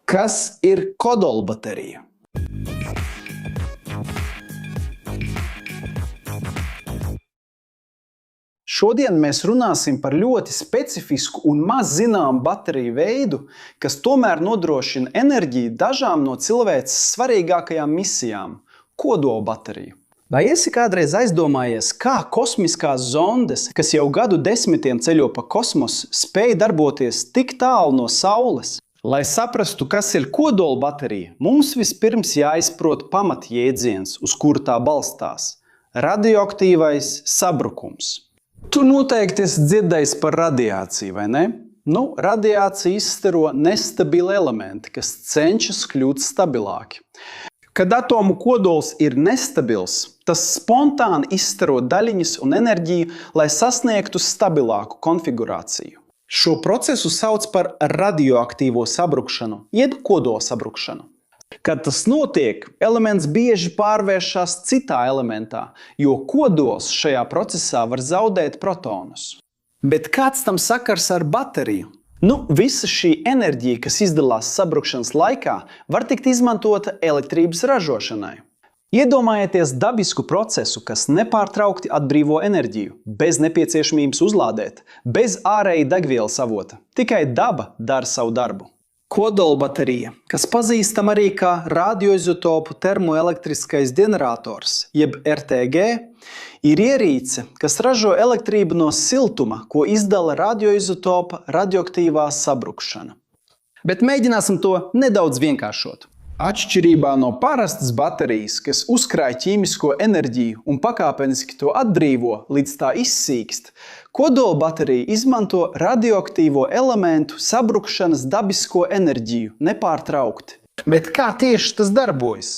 Kas ir kodolbaterija? Šodien mēs runāsim par ļoti specifisku un maz zināmu bateriju veidu, kas tomēr nodrošina enerģiju dažām no cilvēces svarīgākajām misijām – kodolbateriju. Vai esi kādreiz aizdomājies, kā kosmiskās zondes, kas jau gadu desmitiem ceļo pa kosmosu, spēj darboties tik tālu no Saules? Lai saprastu, kas ir kodolbaterija, mums vispirms jāizprot pamatjēdziens, uz kuru tā balstās – radioaktīvais sabrukums. Tu noteikti esi dzirdējis par radiāciju, vai ne? Radiācija izstaro nestabili elementi, kas cenšas kļūt stabilāki. Kad atomu kodols ir nestabils, tas spontāni izstaro daļiņas un enerģiju, lai sasniegtu stabilāku konfigurāciju. Šo procesu sauc par radioaktīvo sabrukšanu, jeb kodolsabrukšanu. Kad tas notiek, elements bieži pārvēršas citā elementā, jo kodols šajā procesā var zaudēt protonus. Bet kāds tam sakars ar bateriju? Visa šī enerģija, kas izdalās sabrukšanas laikā, var tikt izmantota elektrības ražošanai. Iedomājieties dabisku procesu, kas nepārtraukti atbrīvo enerģiju, bez nepieciešamības uzlādēt, bez ārēja degvielas avota. Tikai daba dara savu darbu. Kodolbaterija, kas pazīstama arī kā radioizotopu termoelektriskais ģenerators, jeb RTG, ir ierīce, kas ražo elektrību no siltuma, ko izdala radioizotopa radioaktīvā sabrukšana. Bet mēģināsim to nedaudz vienkāršot. Atšķirībā no parastas baterijas, kas uzkrāj ķīmisko enerģiju un pakāpeniski to atbrīvo, līdz tā izsīkst, kodolbaterija izmanto radioaktīvo elementu sabrukšanas dabisko enerģiju nepārtraukti. Bet kā tieši tas darbojas?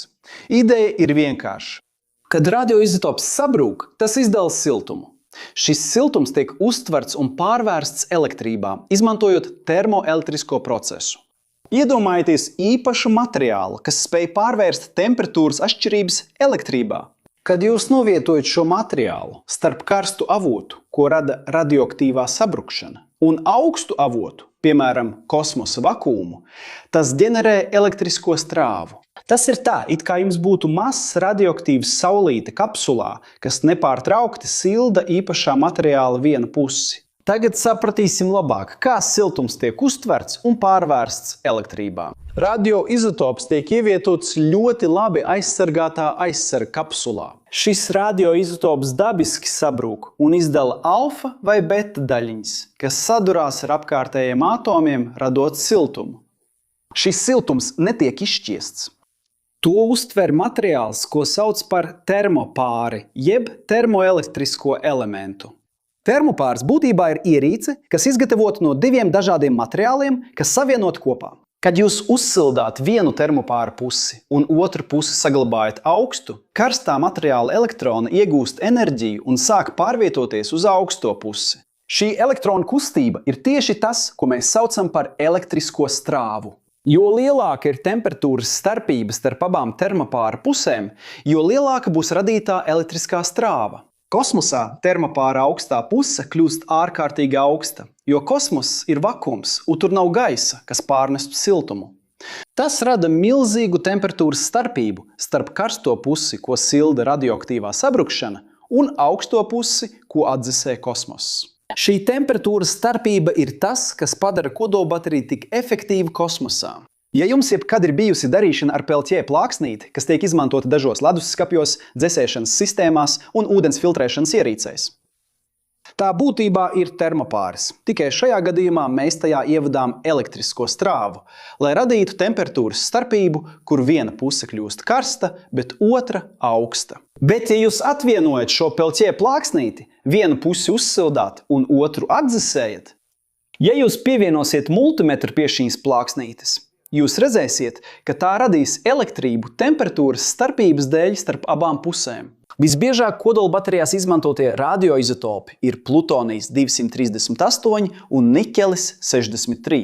Ideja ir vienkārša. Kad radioizotops sabrūk, tas izdala siltumu. Šis siltums tiek uztverts un pārvērsts elektrībā, izmantojot termoelektrisko procesu. Iedomājieties īpašu materiālu, kas spēj pārvērst temperatūras atšķirības elektrībā. Kad jūs novietojat šo materiālu starp karstu avotu, ko rada radioaktīvā sabrukšana, un augstu avotu, piemēram, kosmosa vakuumu, tas ģenerē elektrisko strāvu. Tas ir tā, it kā jums būtu mazs radioaktīvs saulīte kapsulā, kas nepārtraukti silda īpašā materiāla vienu pusi. Tagad sapratīsim labāk, kā siltums tiek uztverts un pārvērsts elektrībā. Radioizotops tiek ievietots ļoti labi aizsargātā aizsarga kapsulā. Šis radioizotops dabiski sabrūk un izdala alfa vai beta daļiņas, kas sadurās ar apkārtējiem atomiem, radot siltumu. Šis siltums netiek izšķiests. To uztver materiāls, ko sauc par termopāri, jeb termoelektrisko elementu. Termopārs būtībā ir ierīce, kas izgatavota no diviem dažādiem materiāliem, kas savienot kopā. Kad jūs uzsildāt vienu termopāra pusi un otru pusi saglabājat augstu, karstā materiāla elektroni iegūst enerģiju un sāk pārvietoties uz augsto pusi. Šī elektronu kustība ir tieši tas, ko mēs saucam par elektrisko strāvu. Jo lielāka ir temperatūras starpība starp abām termopāra pusēm, jo lielāka būs radītā elektriskā strāva. Kosmosā termopāra augstā puse kļūst ārkārtīgi augsta, jo kosmoss ir vakums un tur nav gaisa, kas pārnestu siltumu. Tas rada milzīgu temperatūras starpību starp karsto pusi, ko silda radioaktīvā sabrukšana, un augsto pusi, ko atdzesē kosmoss. Šī temperatūras starpība ir tas, kas padara kodolbateriju tik efektīvu kosmosā. Ja jums jebkad ir bijusi darīšana ar peltjē plāksnīti, kas tiek izmantota dažos ledusskapjos, dzesēšanas sistēmās un ūdens filtrēšanas ierīcēs. Tā būtībā ir termopāris, tikai šajā gadījumā mēs tajā ievadām elektrisko strāvu, lai radītu temperatūras starpību, kur viena puse kļūst karsta, bet otra augsta. Bet ja jūs atvienojat šo peltjē plāksnīti, vienu pusi uzsildāt un otru atdzesējat, ja jūs pievienosiet multimetru pie šīs plāksnītes, jūs redzēsiet, ka tā radīs elektrību temperatūras starpības dēļ starp abām pusēm. Visbiežāk kodolbaterijās izmantotie radioizotopi ir plutonijs 238 un niķelis 63.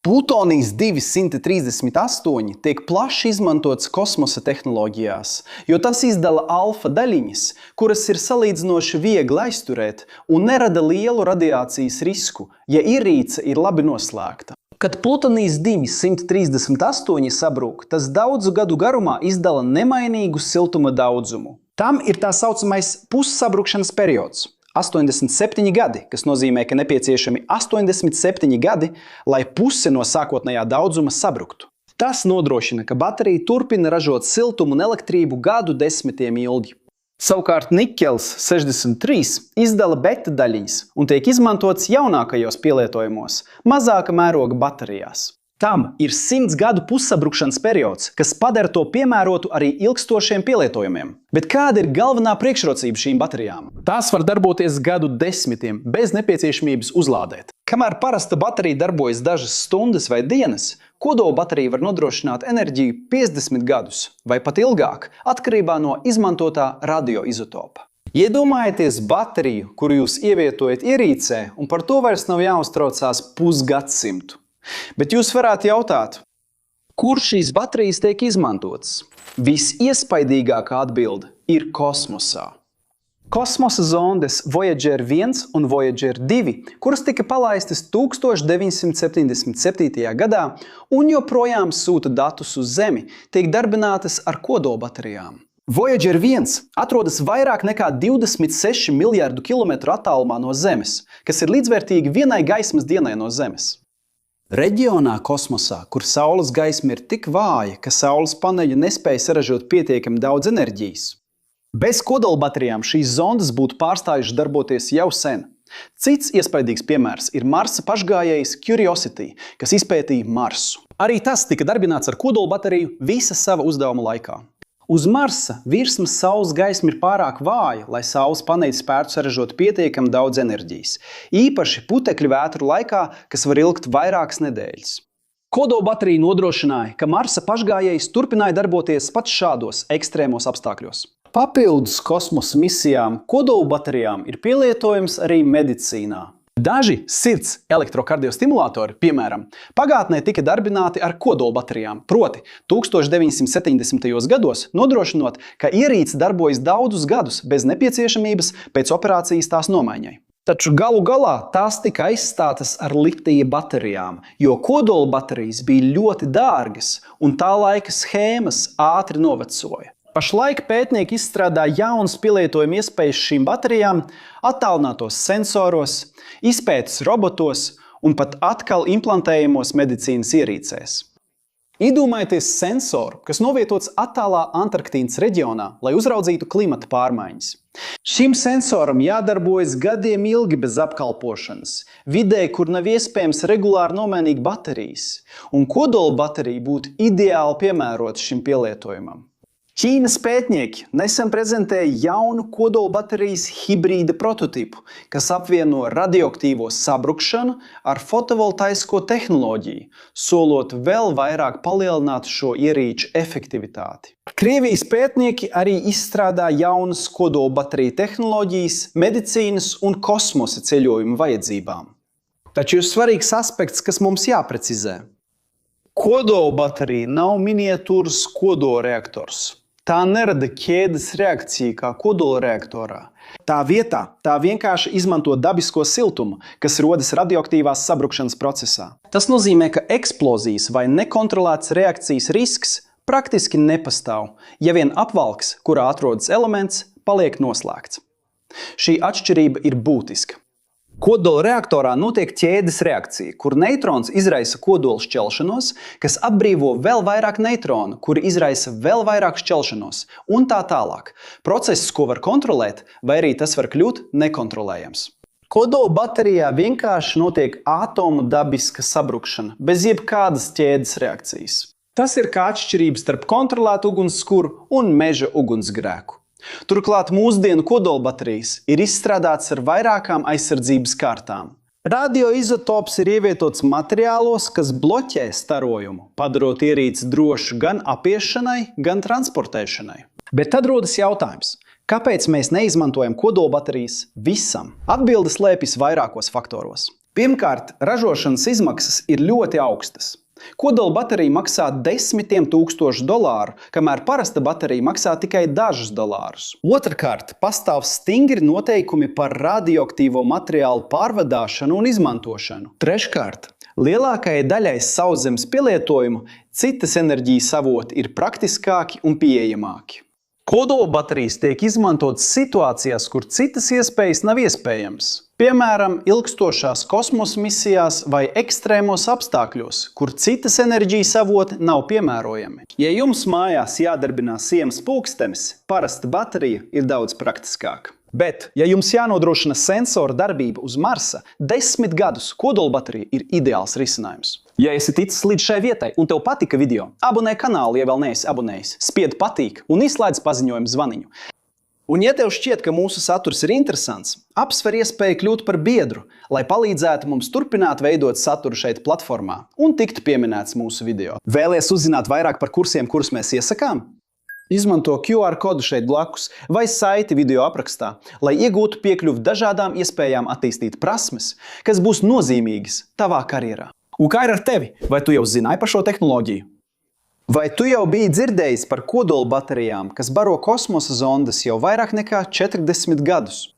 Plutonijs 238 tiek plaši izmantots kosmosa tehnoloģijās, jo tas izdala alfa daļiņas, kuras ir salīdzinoši viegli aizturēt un nerada lielu radiācijas risku, ja ierīce ir labi noslēgta. Kad plutonijs 138 sabrūk, tas daudzu gadu garumā izdala nemainīgu siltuma daudzumu. Tam ir tā saucamais pussabrukšanas periods – 87 gadi, kas nozīmē, ka nepieciešami 87 gadi, lai puse no sākotnējā daudzuma sabruktu. Tas nodrošina, ka baterija turpina ražot siltumu un elektrību gadu desmitiem ilgi. Savukārt niķels 63 izdala beta daļiņas un tiek izmantots jaunākajos pielietojumos, mazāka mēroga baterijās. Tam ir 100 gadu pussabrukšanas periods, kas padara to piemērotu arī ilgstošiem pielietojumiem. Bet kāda ir galvenā priekšrocība šīm baterijām? Tās var darboties gadu desmitiem, bez nepieciešamības uzlādēt. Kamēr parasta baterija darbojas dažas stundas vai dienas, kodola baterija var nodrošināt enerģiju 50 gadus vai pat ilgāk, atkarībā no izmantotā radioizotopa. Iedomājieties bateriju, kuru jūs ievietojat ierīcē, un par to vairs nav jāuztraucās pusgadsimtu. Bet jūs varētu jautāt, kur šīs baterijas tiek izmantotas? Visiespaidīgākā atbilde ir kosmosā. Kosmosa zondes Voyager 1 un Voyager 2, kuras tika palaistas 1977. gadā un joprojām sūta datus uz Zemi, tiek darbinātas ar kodolbaterijām. Voyager 1 atrodas vairāk nekā 26 miljardu kilometru attālumā no Zemes, kas ir līdzvērtīgi vienai gaismas dienai no Zemes. Reģionā kosmosā, kur Saules gaisma ir tik vāja, ka Saules paneļi nespēja saražot pietiekami daudz enerģijas. Bez kodolbaterijām šīs zondas būtu pārstājušas darboties jau sen. Cits iespaidīgs piemērs ir Marsa pašgājējs Curiosity, kas izpētīja Marsu. Arī tas tika darbināts ar kodolbateriju visa sava uzdevuma laikā. Uz Marsa virsmas Saules gaisma ir pārāk vāja, lai Saules paneļi spētu saražot pietiekami daudz enerģijas, īpaši putekļu vētru laikā, kas var ilgt vairākas nedēļas. Kodolbaterija nodrošināja, ka Marsa pašgājējs turpināja darboties pat šādos ekstrēmos apstākļos. Papildus kosmosa misijām kodolbaterijām ir pielietojums arī medicīnā. Daži sirds elektrokardiostimulatori, piemēram, pagātnē tika darbināti ar kodolbaterijām, proti 1970. gados nodrošinot, ka ierīce darbojas daudzus gadus bez nepieciešamības pēc operācijas tās nomaiņai. Taču galu galā tās tika aizstātas ar litija baterijām, jo kodolbaterijas bija ļoti dārgas un tā laika schēmas ātri novecoja. Pašlaik pētnieki izstrādā jaunas pielietojuma iespējas šīm baterijām, attālinātos sensoros, izpētes robotos un pat atkal implantējamos medicīnas ierīcēs. Iedomājieties sensoru, kas novietots attālā Antarktīnas reģionā, lai uzraudzītu klimata pārmaiņas. Šim sensoram jādarbojas gadiem ilgi bez apkalpošanas, vidē, kur nav iespējams regulāri nomainīt baterijas, un kodola baterija būtu ideāli piemērota šim pielietojumam. Ķīnas pētnieki nesen prezentēja jaunu kodolbaterijas hibrīda prototipu, kas apvieno radioaktīvo sabrukšanu ar fotovoltaisko tehnoloģiju, solot vēl vairāk palielināt šo ierīču efektivitāti. Krievijas pētnieki arī izstrādā jaunas kodolbateriju tehnoloģijas medicīnas un kosmosa ceļojuma vajadzībām. Taču ir svarīgs aspekts, kas mums jāprecizē. Kodolbaterija nav miniatūras kodolreaktors. Tā nerada ķēdes reakciju kā kodolreaktorā. Tā vietā tā vienkārši izmanto dabisko siltumu, kas rodas radioaktīvās sabrukšanas procesā. Tas nozīmē, ka eksplozijas vai nekontrolētas reakcijas risks praktiski nepastāv, ja vien apvalks, kurā atrodas elements, paliek noslēgts. Šī atšķirība ir būtiska. Kodola reaktorā notiek ķēdes reakcija, kur neitrons izraisa kodola šķelšanos, kas atbrīvo vēl vairāk neitronu, kuri izraisa vēl vairāk šķelšanos, un tā tālāk. Process, ko var kontrolēt, vai arī tas var kļūt nekontrolējams. Kodola baterijā vienkārši notiek atomu dabiska sabrukšana, bez jebkādas ķēdes reakcijas. Tas ir kā atšķirības starp kontrolētu ugunskura un meža ugunsgrēku. Turklāt mūsdienu kodolbaterijas ir izstrādātas ar vairākām aizsardzības kārtām. Radioizotops ir ievietots materiālos, kas bloķē starojumu, padarot ierīci drošu gan apiešanai, gan transportēšanai. Bet tad rodas jautājums, kāpēc mēs neizmantojam kodolbaterijas visam? Atbilde slēpjas vairākos faktoros. Pirmkārt, ražošanas izmaksas ir ļoti augstas. Kodola baterija maksā $10 000, kamēr parasta baterija maksā tikai dažus dolārus. Otrkārt, pastāv stingri noteikumi par radioaktīvo materiālu pārvadāšanu un izmantošanu. Treškārt, Lielākajai daļai sauszemes pielietojumu citas enerģijas avoti ir praktiskāki un pieejamāki. Kodolbaterijas tiek izmantotas situācijās, kur citas iespējas nav iespējams. Piemēram, ilgstošās kosmosa misijās vai ekstrēmos apstākļos, kur citas enerģijas avoti nav piemērojami. Ja jums mājās jādarbinā sienas pulkstenis, parasta baterija ir daudz praktiskāka. Bet, ja jums jānodrošina sensora darbība uz Marsa, 10 gadus kodolbaterija ir ideāls risinājums. Ja esi ticis līdz šai vietai un tev patika video, abonē kanālu, ja vēl neesi abonējis, spied patīk un izslēdz paziņojumu zvaniņu. Un ja tev šķiet, ka mūsu saturs ir interesants, apsver iespēju kļūt par biedru, lai palīdzētu mums turpināt veidot saturu šeit platformā un tiktu pieminēts mūsu video. Vēlies uzzināt vairāk par kursiem, kurus mēs iesakām? Izmanto QR kodu šeit blakus vai saiti video aprakstā, lai iegūtu piekļuvi dažādām iespējām attīstīt prasmes, kas būs nozīmīgas tavā karjerā. Un kā ir ar tevi? Vai tu jau zināji par šo tehnoloģiju? Vai tu jau biji dzirdējis par kodolbaterijām, kas baro kosmosa zondas jau vairāk nekā 40 gadus?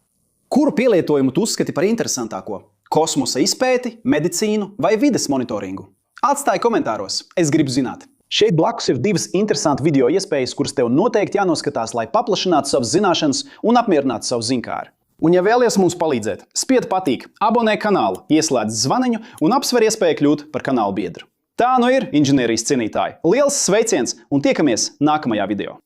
Kuru pielietojumu tu uzskati par interesantāko? Kosmosa izpēti, medicīnu vai vides monitoringu? Atstāj komentāros, es gribu zināt. Šeit blakus ir divas interesantas video iespējas, kuras tev noteikti jānoskatās, lai paplašinātu savas zināšanas un apmierinātu savu zinkāri. Un ja vēlies mums palīdzēt, spied patīk, abonē kanālu, ieslēdz zvaniņu un apsver iespēju kļūt par kanālu biedru. Tā nu ir, inženierijas cienītāji. Liels sveiciens un tiekamies nākamajā video!